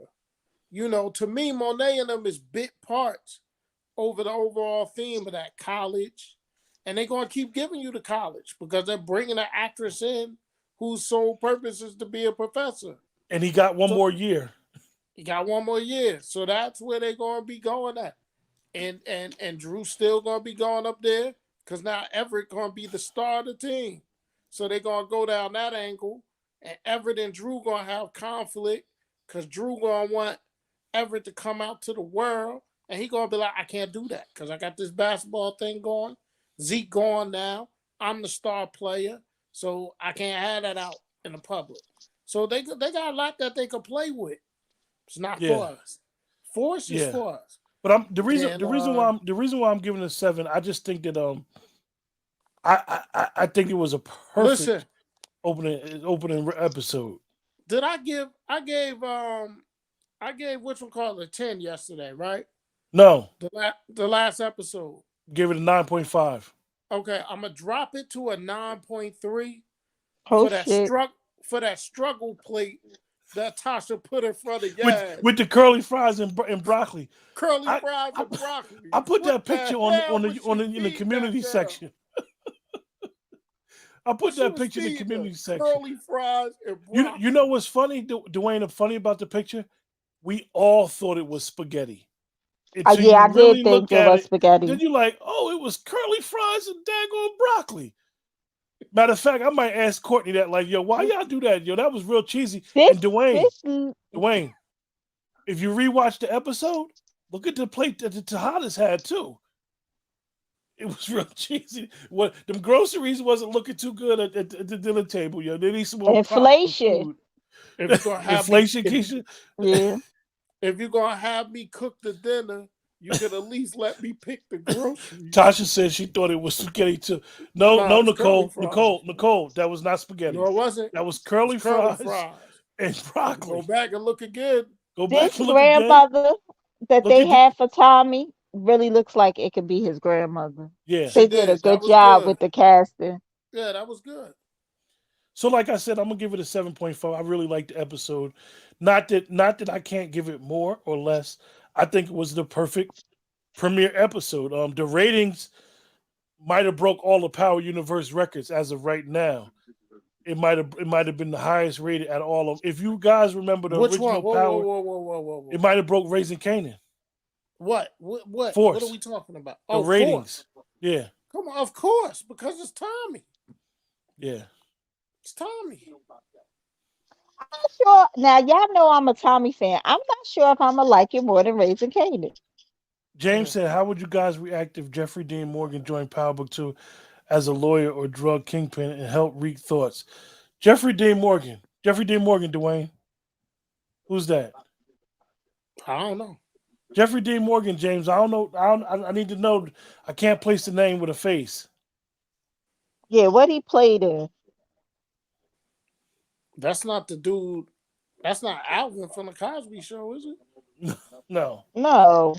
You know, to me, Monet and them is bit parts over the overall theme of that college. And they're going to keep giving you the college because they're bringing an actress in whose sole purpose is to be a professor.
And he got one
So
more year.
he got one more year. So that's where they're going to be going at. And Drew's still going to be going up there because now Everett going to be the star of the team. So they're going to go down that angle. and Everett and Drew gonna have conflict because Drew gonna want Everett to come out to the world, and he gonna be like, I can't do that because I got this basketball thing going. Zeke gone now. I'm the star player, so I can't have that out in the public. So they got a lot that they could play with. It's not
Yeah.
for us. Force is
Yeah.
for us.
But I'm the reason
And
the reason why I'm giving it a 7. I just think that I think it was a perfect
listen,
opening episode.
did I give? I gave which one called a 10 yesterday, right?
No,
The last episode.
give it a 9.5.
Okay, I'm gonna drop it to a 9.3
Oh
for that
shit.
struggle plate that Tasha put in front of
With the curly fries and broccoli.
curly
I,
fries
I,
and broccoli.
I put
What
that picture
the
on
hell was she
in the
feeding
community
that girl?
section. I put
She
that
was
picture in the
feeding
community
her
section.
curly fries and
You
broccoli.
know what's funny, Dwayne? Funny about the picture? We all thought it was spaghetti. Until
Yeah,
you
I did
really
think
look
it
at
was
it, then
spaghetti.
you're like, oh, it was curly fries and daggone broccoli. Matter of fact, I might ask Courtney that, like, yo, why y'all do that? Yo, that was real cheesy. And
This
Dwayne, if you rewatch the episode, look at the plate that the Tejadas had too. It was real cheesy. What them groceries wasn't looking too good at the dinner table, yo. They need some more pop for
inflation.
food.
If you're gonna have me,
Inflation, Keisha.
Yeah.
if you're gonna have me cook the dinner, you could at least let me pick the groceries.
Tasha said she thought it was spaghetti too. No,
Nah,
no,
it's curly
Nicole, that was not spaghetti.
No, it wasn't.
That was
It's
curly
curly
fries
fries.
and
Go
broccoli.
back and look again.
Go back
This
and look again.
grandmother that
Look
they
at the
had for Tommy really looks like it could be his grandmother.
yeah.
She
They did a
did. That
good
was
job
good.
with the casting.
Yeah, that was good.
So, like I said, I'm gonna give it a 7.5. I really liked the episode. Not that I can't give it more or less. I think it was the perfect premiere episode. The ratings might have broke all the Power Universe records as of right now. It might have been the highest rated at all of. If you guys remember the
Which one?
original Power,
Whoa.
it might have broke Raising Canaan.
What? What are
Force
we talking about?
the
Oh,
ratings.
Force.
Yeah,
Come on, of course, because it's Tommy.
yeah.
It's Tommy.
I'm not sure. Now, y'all know I'm a Tommy fan. I'm not sure if I'm going to like it more than Raising Canaan.
James said, "How would you guys react if Jeffrey Dean Morgan joined Power Book 2 as a lawyer or drug kingpin and help reek thoughts?" Jeffrey Dean Morgan, Dwayne. Who's that?
I don't know.
Jeffrey Dean Morgan, James. I don't know. I need to know. I can't place the name with a face.
Yeah, what he played in.
That's not the dude. That's not Alvin from the Cosby Show, is it?
No.
No,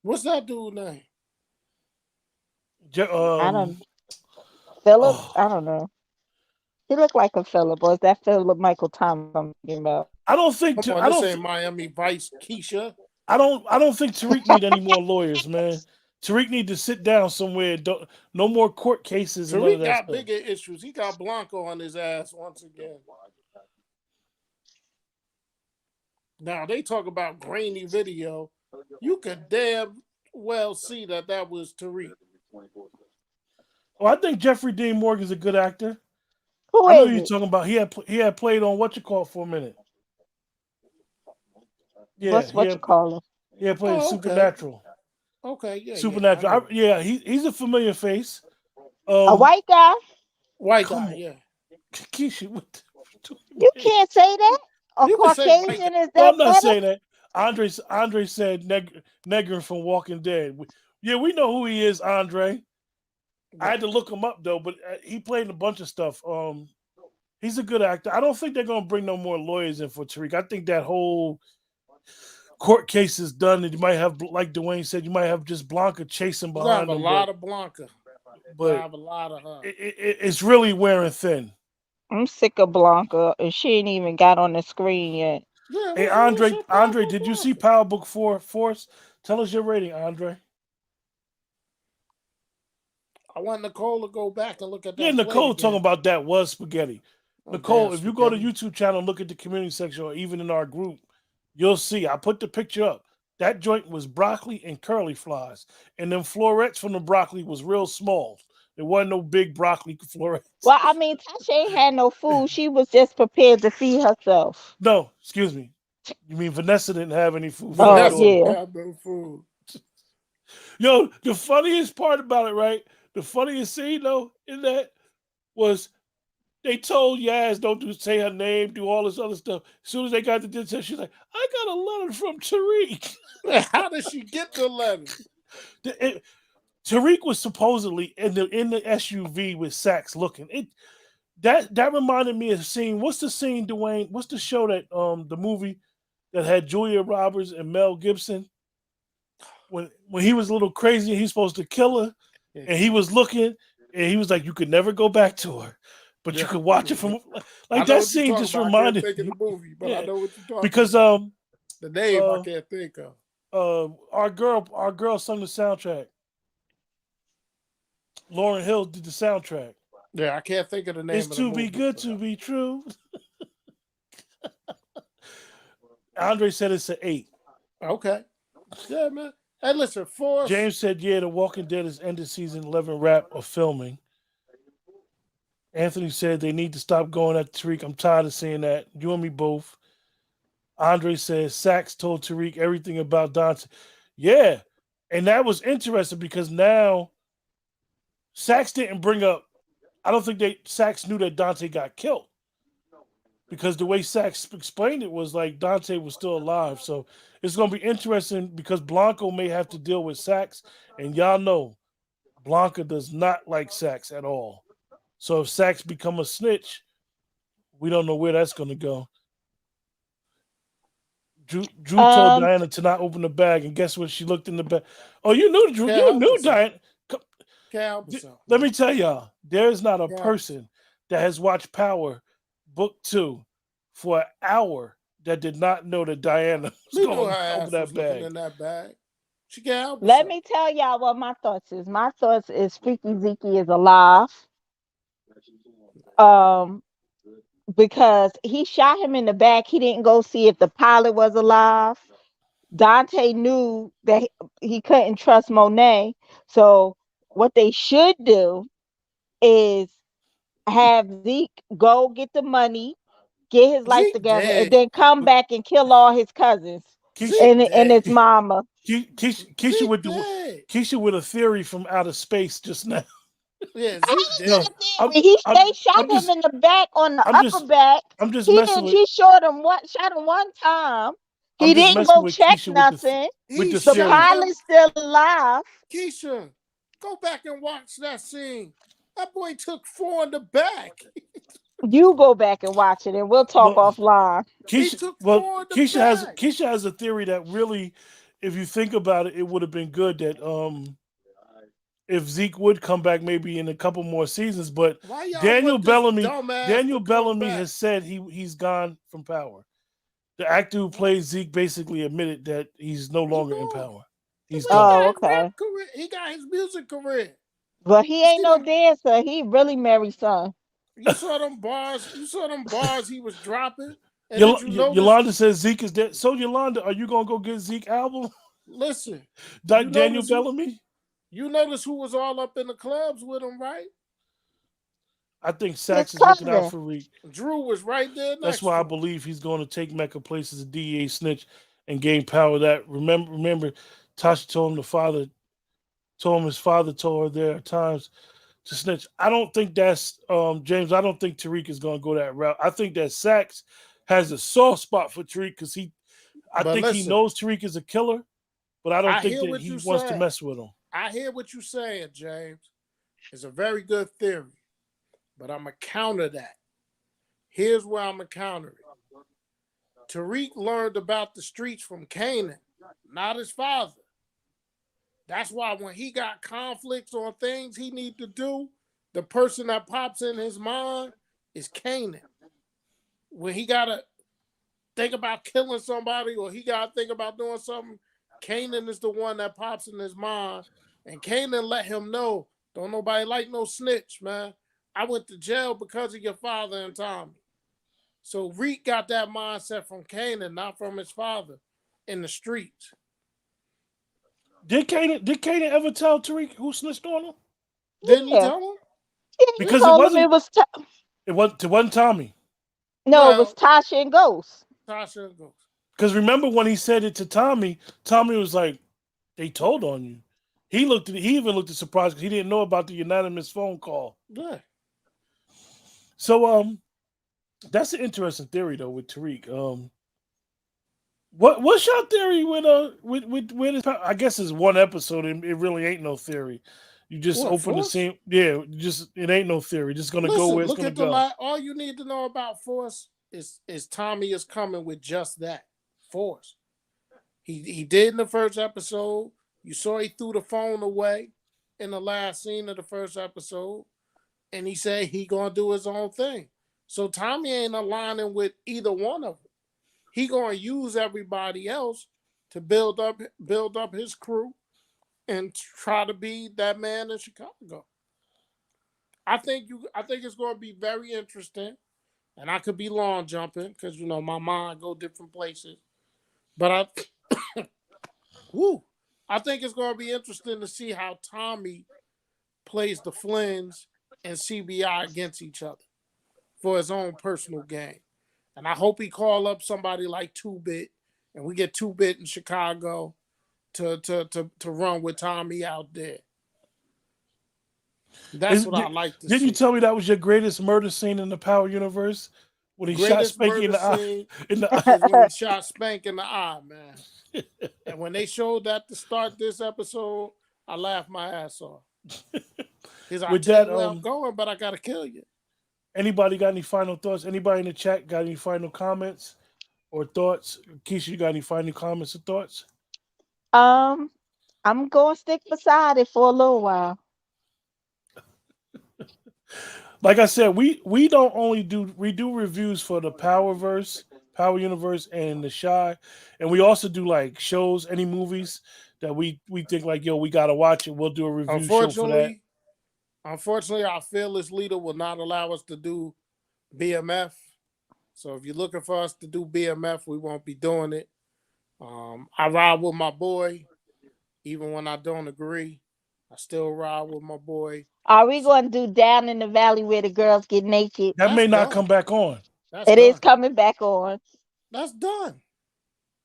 What's that dude name?
I don't. Philip?
Oh,
I don't know. He looked like a Philip. Or is that Philip Michael Thomas I'm thinking about?
I don't think.
Come on, this ain't Miami Vice, Keisha.
I don't think Tariq need any more lawyers, man. Tariq need to sit down somewhere. No more court cases and none of
Tariq
that
got
stuff.
bigger issues. He got Blanco on his ass once again. Now they talk about grainy video. You could damn well see that was Tariq.
Well, I think Jeffrey Dean Morgan's a good actor.
Who
I know
is
you're
it?
talking about. He had played on what you call for a minute. Yeah,
What you call him?
he had played
Oh, okay.
Supernatural.
Yeah.
Supernatural. He's a familiar face.
A white guy?
White
come
guy,
on.
yeah.
Keisha, what
You can't say that. A
You can say white
Caucasian
guy.
is
No,
that
I'm not
better?
saying that. Andre said Negrin from Walking Dead. Yeah, we know who he is, Andre. I had to look him up though, but he played in a bunch of stuff. He's a good actor. I don't think they're gonna bring no more lawyers in for Tariq. I think that whole court case is done, and you might have, like Dwayne said, you might have just Blanca chasing
We're gonna have
behind
a
him.
lot of Blanca. We're gonna
But
have a lot of her.
it's really wearing thin.
I'm sick of Blanca, and she ain't even got on the screen yet.
Yeah,
Hey,
what's your problem
Andre,
with
did you see
Blanca?
Power Book 4 Force? Tell us your rating, Andre.
I want Nicole to go back and look at
Yeah,
that play
Nicole talking
again.
about that was spaghetti.
Oh,
Nicole,
damn
if you go to
spaghetti.
YouTube channel and look at the community section or even in our group, you'll see. I put the picture up. That joint was broccoli and curly flies. And them florets from the broccoli was real small. There wasn't no big broccoli florets.
Well, I mean, Tasha ain't had no food. She was just prepared to feed herself.
No, excuse me. You mean Vanessa didn't have any food for her
Oh
Vanessa
daughter?
yeah.
have no food.
Yo, the funniest part about it, right? The funniest scene though in that was they told Yaz don't say her name, do all this other stuff. As soon as they got to this, she's like, "I got a letter from Tariq."
How did she get the letter?
Tariq was supposedly in the SUV with Sax looking. That reminded me of the scene. What's the scene, Dwayne? What's the show that the movie that had Julia Roberts and Mel Gibson when he was a little crazy and he's supposed to kill her and he was looking and he was like, you could never go back to her, but you could watch it from like that scene just reminded
me. I can't think of the movie, but I know what you're talking
because
about. The name I can't think of.
our girl sung the soundtrack. Lauryn Hill did the soundtrack.
Yeah, I can't think of the name.
It's
of the
too
movie,
be good to be true. Andre said it's an 8.
Okay. Yeah, man. Hey, listen, Forrest.
James said, yeah, The Walking Dead has ended season 11 wrap of filming. Anthony said they need to stop going at Tariq. I'm tired of seeing that. You and me both. Andre says Sax told Tariq everything about Dante. Yeah. And that was interesting because now Sax didn't bring up, I don't think Sax knew that Dante got killed. Because the way Sax explained it was like Dante was still alive. So it's going to be interesting because Blanco may have to deal with Sax. And y'all know Blanca does not like Sax at all. So if Sax become a snitch, we don't know where that's going to go. Drew told Diana to not open the bag. And guess what? She looked in the bag. Oh, you knew, Drew. You knew, Diana. Let me tell y'all, there's not a person that has watched Power Book 2 for an hour that did not know that Diana was going to open that bag.
In that bag. She can't help
Let me tell y'all what my thoughts is. My thoughts is Freaky Zeke is alive. Because he shot him in the back. He didn't go see if the pilot was alive. Dante knew that he couldn't trust Monet. So what they should do is have Zeke go get the money, get his life together, and then come back and kill all his cousins and his mama.
Keisha with a theory from outer space just now.
Yeah,
they shot him in the back on the upper back.
I'm just messing with.
He shot him one time. He didn't go check nothing. The pilot's still alive.
Keisha, go back and watch that scene. That boy took 4 in the back.
You go back and watch it, and we'll talk offline.
Keisha has a theory that really, if you think about it, it would have been good that if Zeke would come back maybe in a couple more seasons, but Daniel Bellamy has said he's gone from Power. The actor who plays Zeke basically admitted that he's no longer in Power. He's
gone. Oh, okay.
He got his music career.
But he ain't no dancer. He really married son.
You saw them bars he was dropping. And
Yolanda says Zeke is dead. So Yolanda, are you gonna go get Zeke album?
Listen,
Daniel Bellamy.
You notice who was all up in the clubs with him, right?
I think Sax is looking out for Reek.
Drew was right there.
That's why I believe he's going to take Mecca place as a DEA snitch and gain power. That remember, Tasha told him his father told her there are times to snitch. I don't think that's James. I don't think Tariq is going to go that route. I think that Sax has a soft spot for Tariq because he knows Tariq is a killer, but I don't think that he wants to mess with him.
I hear what you're saying, James. It's a very good theory, but I'm going to counter that. Here's where I'm going to counter it. Tariq learned about the streets from Kanan, not his father. That's why when he got conflicts on things he need to do, the person that pops in his mind is Kanan. When he got to think about killing somebody or he got to think about doing something, Kanan is the one that pops in his mind. And Kanan let him know, don't nobody like no snitch, man. I went to jail because of your father and Tommy. So Reek got that mindset from Kanan, not from his father in the streets.
Did Kanan ever tell Tariq who snitched on him?
Didn't he
Yeah,
tell him?
yeah. He
because
told him it was
it wasn't Tommy.
no, it was
Well,
Tasha and Ghost.
Tasha goes.
Because remember when he said it to Tommy, Tommy was like, "They told on you." He even looked surprised because he didn't know about the unanimous phone call.
Yeah.
So that's an interesting theory though with Tariq. What's your theory with his? I guess it's one episode and it really ain't no theory. You just
What,
open the
Force?
scene. Yeah, just it ain't no theory. Just gonna go
Listen,
where it's
look
gonna
at the
go.
lie. All you need to know about Force is Tommy is coming with just that. Force. He did in the first episode. You saw he threw the phone away in the last scene of the first episode. And he said he gonna do his own thing. So Tommy ain't aligning with either one of them. He gonna use everybody else to build up his crew and try to be that man in Chicago. I think it's gonna be very interesting. And I could be long jumping because you know my mind go different places. But woo, I think it's gonna be interesting to see how Tommy plays the Flins and CBI against each other for his own personal gain. And I hope he call up somebody like Two Bit, and we get Two Bit in Chicago to run with Tommy out there. That's
Is,
what I like to
didn't you
see.
tell me that was your greatest murder scene in the Power universe when he shot
Greatest
Spanky in
murder
the eye?
scene
In the eye.
is when he shot Spank in the eye, man. And when they showed that to start this episode, I laughed my ass off. Because I
With
tell
that,
you where I'm going, but I gotta kill you.
anybody got any final thoughts? Anybody in the chat got any final comments or thoughts? Keisha, you got any final comments or thoughts?
Um, I'm going to stick beside it for a little while.
Like I said, we don't only do reviews for the Power Universe, and the Shy, and we also do like shows, any movies that we think like yo we gotta watch it. We'll do a review show for that.
Unfortunately, unfortunately, our fearless leader will not allow us to do BMF. So if you're looking for us to do BMF, we won't be doing it. I ride with my boy, even when I don't agree. I still ride with my boy.
Are we going to do Down in the Valley where the girls get naked?
That
That's
may not
done.
come back on.
That's
It is
done.
coming back on.
That's done.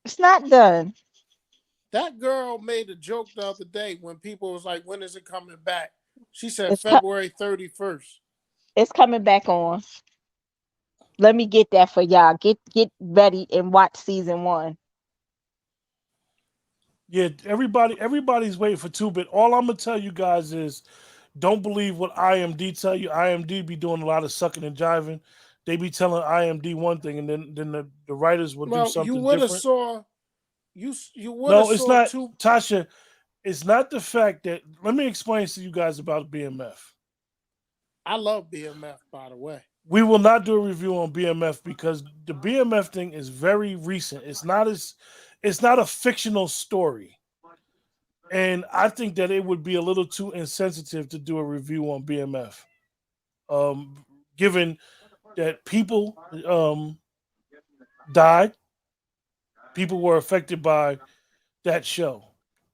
It's not done.
That girl made a joke the other day when people was like, "When is it coming back?" She said
It's co-
February 31st.
it's coming back on. Let me get that for y'all. Get ready and watch season 1.
Yeah, everybody's waiting for two, but all I'm gonna tell you guys is don't believe what IMD tell you. IMD be doing a lot of sucking and jiving. They be telling IMD one thing, and then the writers will do
Well,
something different.
you would have
No, it's
saw
not,
two.
Tasha. It's not the fact that. Let me explain to you guys about BMF.
I love BMF, by the way.
We will not do a review on BMF because the BMF thing is very recent. It's not a fictional story. And I think that it would be a little too insensitive to do a review on BMF. Given that people died, people were affected by that show,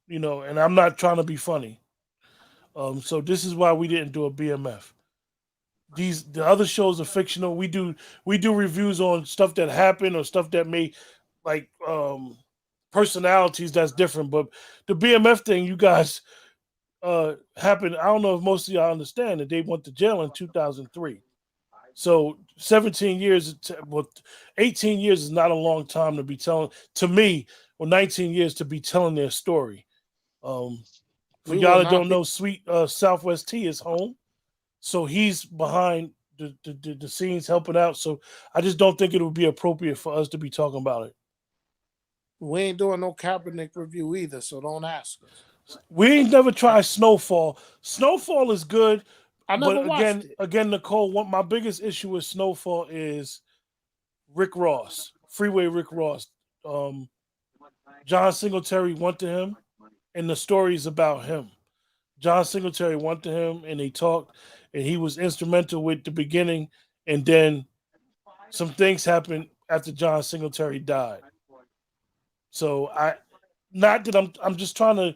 and I'm not trying to be funny. So this is why we didn't do a BMF. The other shows are fictional. We do reviews on stuff that happened or stuff that may like personalities that's different. But the BMF thing, you guys happened. I don't know if most of y'all understand that they went to jail in 2003. So 17 years, well, 18 years is not a long time to be telling to me, or 19 years to be telling their story. For
We will
y'all that
not
don't
be.
know, Sweet Southwest T is home. So he's behind the scenes helping out. So I just don't think it would be appropriate for us to be talking about it.
We ain't doing no Kaepernick review either, so don't ask us.
We ain't never tried Snowfall. Snowfall is good,
I never
but
watched it.
again, Nicole, my biggest issue with Snowfall is Rick Ross, Freeway Rick Ross. Um, John Singletary went to him, and the story is about him. John Singletary went to him, and they talked, and he was instrumental with the beginning, and then some things happened after John Singletary died. So not that I'm just trying to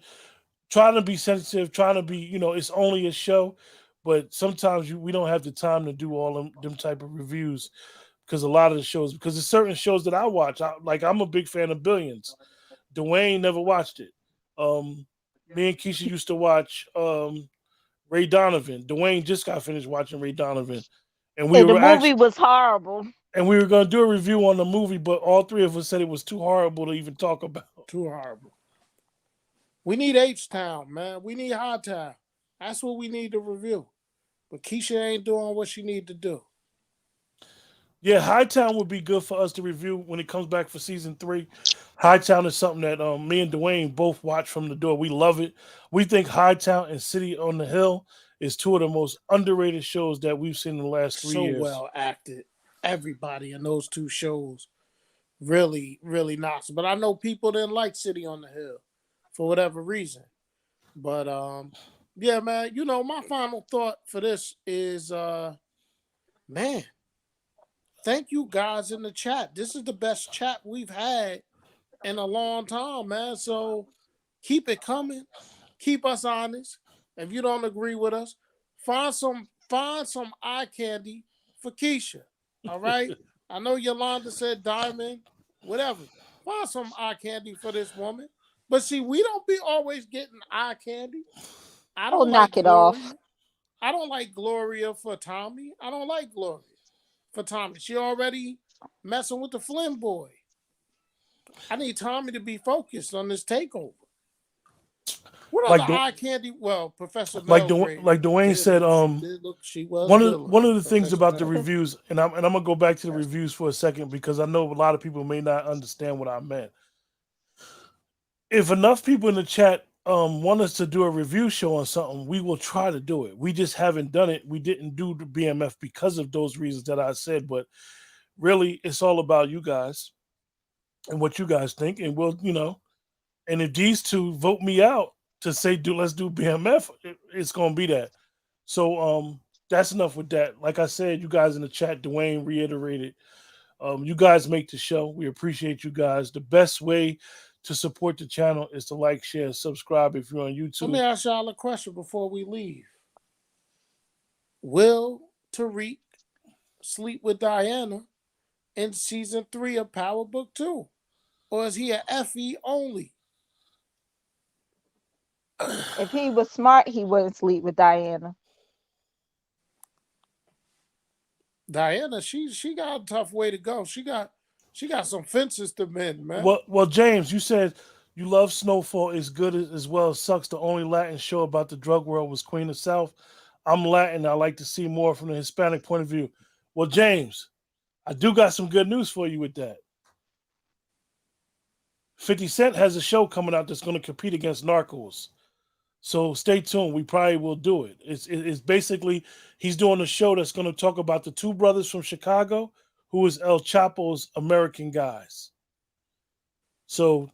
trying to be sensitive, trying to be, it's only a show, but sometimes we don't have the time to do all them type of reviews because a lot of the shows, because there's certain shows that I watch, I'm a big fan of Billions. Dwayne never watched it. Um, Me and Keisha used to watch Ray Donovan. Dwayne just got finished watching Ray Donovan, and we
And the
were
movie
actually
was horrible.
and we were going to do a review on the movie, but all three of us said it was too horrible to even talk about.
Too horrible. We need H-Town, man. We need High Town. That's what we need to review. But Keisha ain't doing what she need to do.
Yeah, Hightown would be good for us to review when it comes back for season 3. Hightown is something that me and Dwayne both watch from the door. We love it. We think Hightown and City on the Hill is two of the most underrated shows that we've seen in the last 3
So
years.
well acted. Everybody in those two shows really, really knocks. But I know people didn't like City on the Hill for whatever reason. But yeah, man, my final thought for this is man, thank you guys in the chat. This is the best chat we've had in a long time, man. So keep it coming. Keep us honest. If you don't agree with us, find some eye candy for Keisha. All right. I know Yolanda said diamond, whatever. Find some eye candy for this woman. But see, we don't be always getting eye candy. I
Oh,
don't like
knock it off.
Gloria. I don't like Gloria for Tommy. I don't like Gloria for Tommy. She already messing with the Flynn boy. I need Tommy to be focused on this takeover. What
Like
other
the-
eye candy? Well, Professor
Like
Melgrave.
Dwayne said,
She was
one
good
of the things
Professor
about the
Melgrave.
reviews, and I'm gonna go back to the reviews for a second because I know a lot of people may not understand what I meant. If enough people in the chat want us to do a review show on something, we will try to do it. We just haven't done it. We didn't do the BMF because of those reasons that I said, but really it's all about you guys and what you guys think. And we'll, and if these two vote me out to say let's do BMF, it's gonna be that. So that's enough with that. Like I said, you guys in the chat, Dwayne reiterated. You guys make the show. We appreciate you guys. The best way to support the channel is to like, share, subscribe if you're on YouTube.
Let me ask y'all a question before we leave. Will Tariq sleep with Diana in season 3 of Power Book 2? Or is he an FE only?
If he was smart, he wouldn't sleep with Diana.
Diana, she got a tough way to go. She got some fences to mend, man.
Well, James, you said you love Snowfall. It's good as well. It sucks. The only Latin show about the drug world was Queen of South. I'm Latin. I like to see more from the Hispanic point of view. Well, James, I do got some good news for you with that. 50 Cent has a show coming out that's going to compete against Narcos. So stay tuned. We probably will do it. It's basically he's doing a show that's going to talk about the two brothers from Chicago who is El Chapo's American guys. So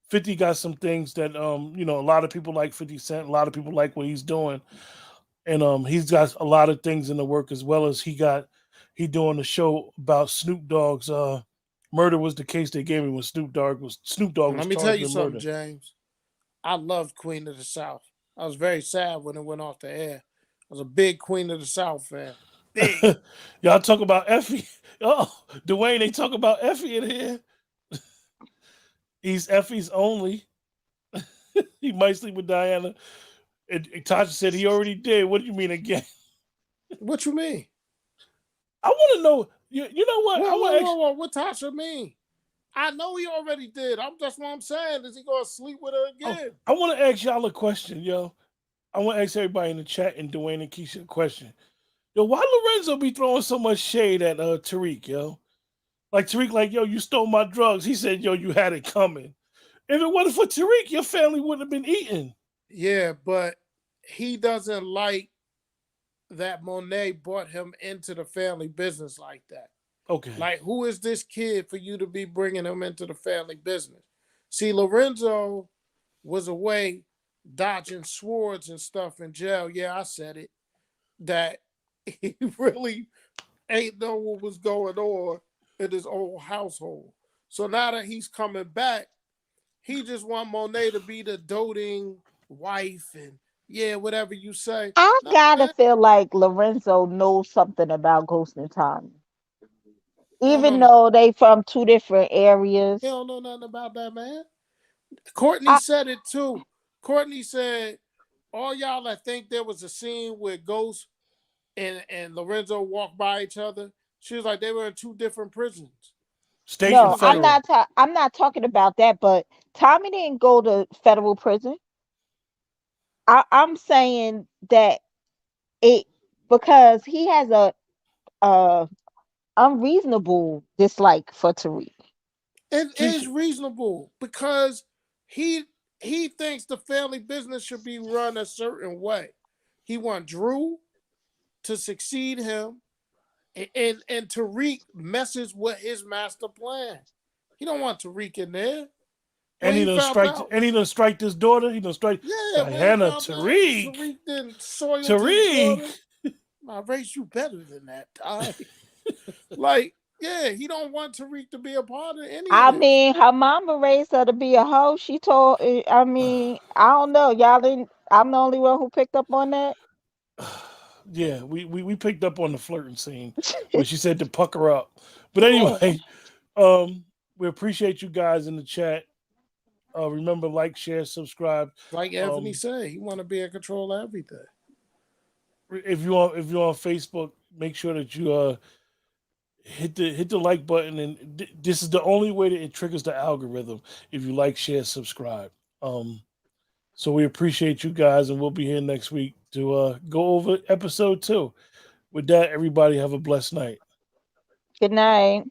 50 got some things that a lot of people like 50 Cent. A lot of people like what he's doing. And he's got a lot of things in the work, as well as he doing a show about Snoop Dogg's murder was the case they gave me when Snoop Dogg was
Let me tell you
charged with
something,
murder.
James. I loved Queen of the South. I was very sad when it went off the air. I was a big Queen of the South fan. Big.
Y'all talk about Effie. Oh, Dwayne, they talk about Effie in here. He's Effie's only. He might sleep with Diana. And Tasha said he already did. What do you mean again?
What you mean?
I want to know. You know what?
What Tasha mean? I know he already did. That's what I'm saying. Is he going to sleep with her again?
I want to ask y'all a question, yo. I want to ask everybody in the chat and Dwayne and Keisha a question. Yo, why Lorenzo be throwing so much shade at Tariq, yo? Like Tariq, like, yo, you stole my drugs. He said, yo, you had it coming. If it wasn't for Tariq, your family wouldn't have been eating.
Yeah, but he doesn't like that Monet brought him into the family business like that.
Okay.
Like, who is this kid for you to be bringing him into the family business? See, Lorenzo was away dodging swords and stuff in jail. Yeah, I said it. That he really ain't know what was going on in his old household. So now that he's coming back, he just want Monet to be the doting wife and yeah, whatever you say.
I
No,
gotta
man,
feel like Lorenzo knows something about Ghost and Tommy,
he don't know
even
nothing.
though they from two different areas.
He don't know nothing about that, man. Courtney
I
said it too. Courtney said, all y'all that think there was a scene where Ghost and Lorenzo walked by each other, she was like, they were in two different prisons.
State
She
and
no,
was like,
federal.
I'm not talking about that. But Tommy didn't go to federal prison. I'm saying that it because he has a unreasonable dislike for Tariq.
it is
Keisha,
reasonable because he he thinks the family business should be run a certain way. He want Drew to succeed him, and Tariq messes with his master plan. He don't want Tariq in there. When
and he
he
done
found
strike.
out,
And he done strike this daughter. He done strike
yeah, when he
Diana
found out
Tariq.
Tariq then soiled his
Tariq.
daughter, I raised you better than that, Ty. Like, yeah, he don't want Tariq to be a part of any of
I
this.
mean, her mama raised her to be a hoe. She told. I mean, I don't know. Y'all didn't. I'm the only one who picked up on that.
Yeah, we picked up on the flirting scene where she said to pucker up. But
Yeah.
anyway, we appreciate you guys in the chat. Remember, like, share, subscribe.
Like Anthony
Um,
said, he want to be in control of everything.
if you're on Facebook, make sure that you hit the like button, and this is the only way that it triggers the algorithm. If you like, share, subscribe. Um, so we appreciate you guys, and we'll be here next week to go over episode 2. With that, everybody have a blessed night.
Good night.